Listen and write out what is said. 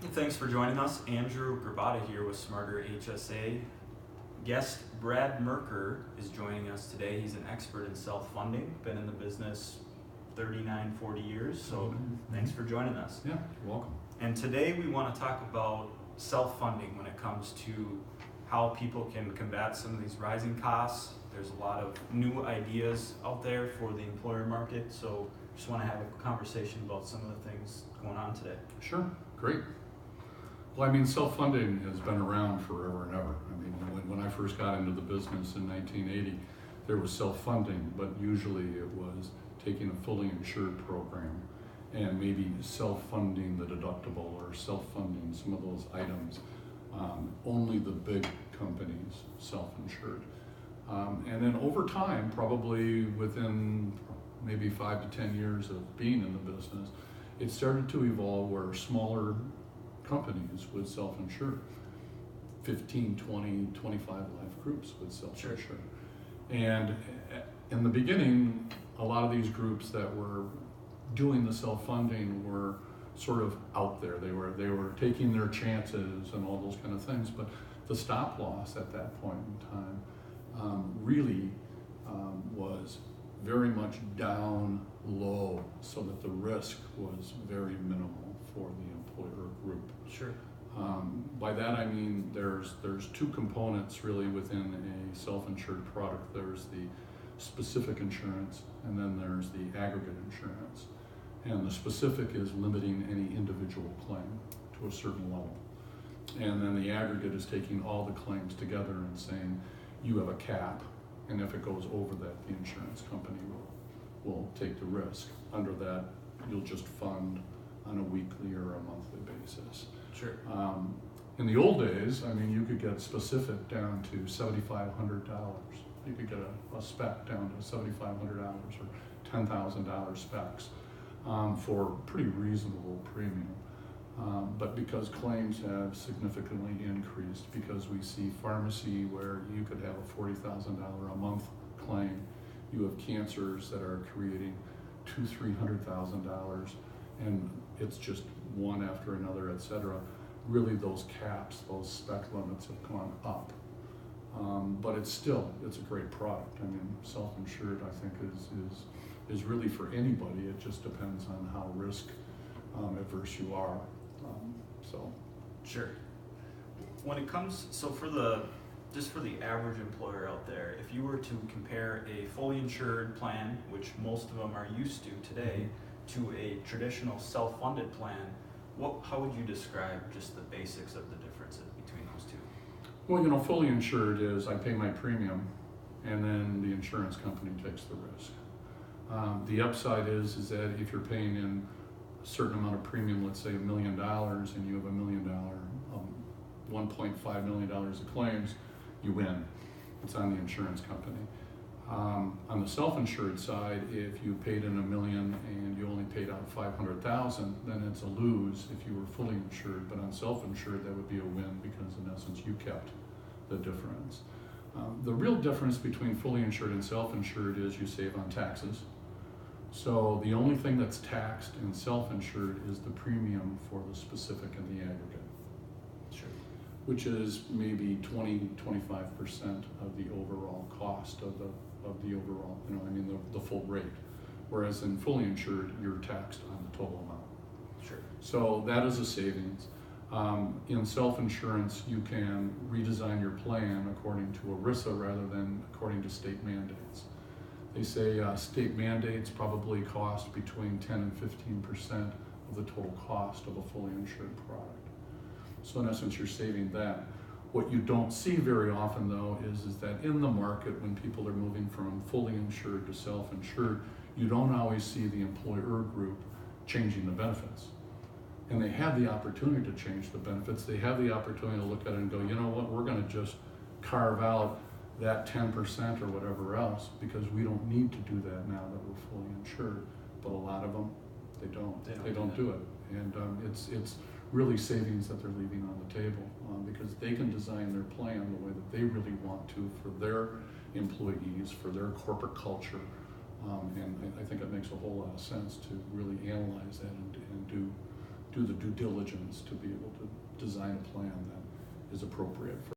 Thanks for joining us. Andrew Grabata here with Smarter HSA. Guest Brad Merker is joining us today. He's an expert in self-funding, been in the business 39, 40 years, so thanks for joining us. Yeah, you're welcome. And today we want to talk about self-funding when it comes to how people can combat some of these rising costs. There's a lot of new ideas out there for the employer market, so just want to have a conversation about some of the things going on today. Sure, great. Well, I mean, self-funding has been around forever and ever. I mean, when I first got into the business in 1980, there was self-funding, but usually it was taking a fully insured program and maybe self-funding the deductible or self-funding some of those items. Only the big companies self-insured. And then over time, probably within maybe 5 to 10 years of being in the business, it started to evolve where smaller companies would self-insure. 15, 20, 25 life groups would self-insure. Sure. And in the beginning, a lot of these groups that were doing the self-funding were sort of out there. They were taking their chances and all those kind of things, but the stop loss at that point in time really was very much down low, so that the risk was very minimal for the employer group. Sure. By that I mean there's two components really within a self-insured product. There's the specific insurance, and then there's the aggregate insurance. And the specific is limiting any individual claim to a certain level. And then the aggregate is taking all the claims together and saying you have a cap, and if it goes over that, the insurance company will take the risk. Under that, you'll just fund on a weekly or a monthly basis. Sure. In the old days, I mean, you could get specific down to $7,500. You could get a spec down to $7,500 or $10,000 specs for pretty reasonable premium. But because claims have significantly increased, because we see pharmacy where you could have a $40,000 a month claim, you have cancers that are creating $200,000-$300,000, and it's just one after another, etc. Really, those caps, those spec limits have gone up. But it's a great product. I mean, self-insured, I think, is really for anybody. It just depends on how risk adverse you are. Sure. When it comes, so for the average employer out there, if you were to compare a fully insured plan, which most of them are used to today, to a traditional self-funded plan, how would you describe just the basics of the differences between those two? Well, you know, fully insured is I pay my premium, and then the insurance company takes the risk. The upside is that if you're paying in a certain amount of premium, let's say $1 million, and you have $1 million, $1.5 million of claims, you win. It's on the insurance company. On the self-insured side, if you paid in $1 million and you only paid out $500,000, then it's a lose if you were fully insured. But on self-insured, that would be a win because in essence you kept the difference. The real difference between fully insured and self-insured is you save on taxes. So the only thing that's taxed in self-insured is the premium for the specific and the aggregate. Sure. Which is maybe 20-25% of the overall cost of the overall, the full rate. Whereas in fully insured, you're taxed on the total amount. Sure. So that is a savings. In self-insurance, you can redesign your plan according to ERISA rather than according to state mandates. They say state mandates probably cost between 10 and 15% of the total cost of a fully insured product. So in essence, you're saving that. What you don't see very often, though, is that in the market, when people are moving from fully insured to self-insured, you don't always see the employer group changing the benefits. And they have the opportunity to change the benefits. They have the opportunity to look at it and go, you know what, we're going to just carve out that 10% or whatever else because we don't need to do that now that we're fully insured. But a lot of them, they don't do it. And it's really savings that they're leaving on the table because they can design their plan the way that they really want to for their employees, for their corporate culture. And I think it makes a whole lot of sense to really analyze that and do do the due diligence to be able to design a plan that is appropriate for